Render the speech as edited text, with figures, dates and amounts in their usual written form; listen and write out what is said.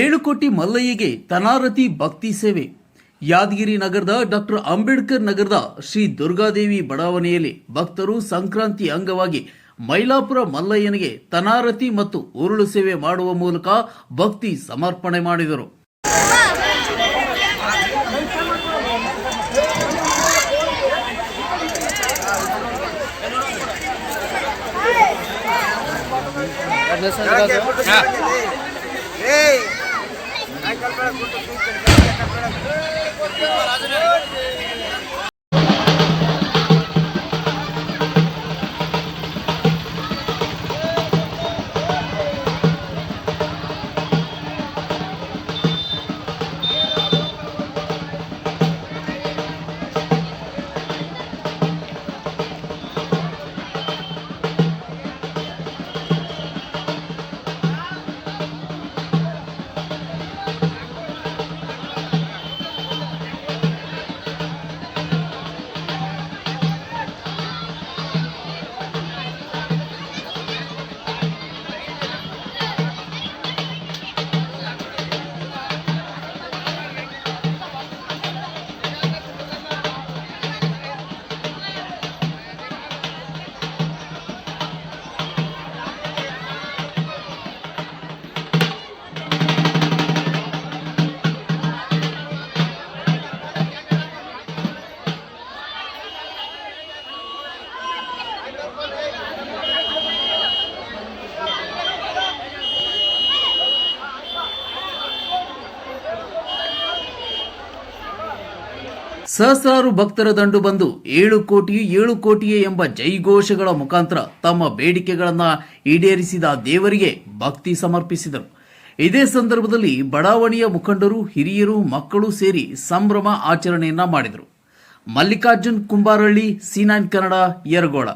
7 ಕೋಟಿ ಮಲ್ಲಯ್ಯಗೆ ತನಾರತಿ ಭಕ್ತಿ ಸೇವೆ. ಯಾದಗಿರಿ ನಗರದ ಡಾಕ್ಟರ್ ಅಂಬೇಡ್ಕರ್ ನಗರದ ಶ್ರೀ ದುರ್ಗಾದೇವಿ ಬಡಾವಣೆಯಲ್ಲಿ ಭಕ್ತರು ಸಂಕ್ರಾಂತಿ ಅಂಗವಾಗಿ ಮೈಲಾಪುರ ಮಲ್ಲಯ್ಯನಿಗೆ ತನಾರತಿ ಮತ್ತು ಉರುಳು ಸೇವೆ ಮಾಡುವ ಮೂಲಕ ಭಕ್ತಿ ಸಮರ್ಪಣೆ ಮಾಡಿದರು. ಸಹಸ್ರಾರು ಭಕ್ತರ ದಂಡು ಬಂದು 7 ಕೋಟಿಯೇ ಎಂಬ ಜೈಘೋಷಗಳ ಮುಖಾಂತರ ತಮ್ಮ ಬೇಡಿಕೆಗಳನ್ನು ಈಡೇರಿಸಿದ ದೇವರಿಗೆ ಭಕ್ತಿ ಸಮರ್ಪಿಸಿದರು. ಇದೇ ಸಂದರ್ಭದಲ್ಲಿ ಬಡಾವಣೆಯ ಮುಖಂಡರು, ಹಿರಿಯರು, ಮಕ್ಕಳು ಸೇರಿ ಸಂಭ್ರಮ ಆಚರಣೆಯನ್ನ ಮಾಡಿದರು. ಮಲ್ಲಿಕಾರ್ಜುನ್ ಕುಂಬಾರಳ್ಳಿ, C9 ಕನ್ನಡ, ಯರಗೋಳ.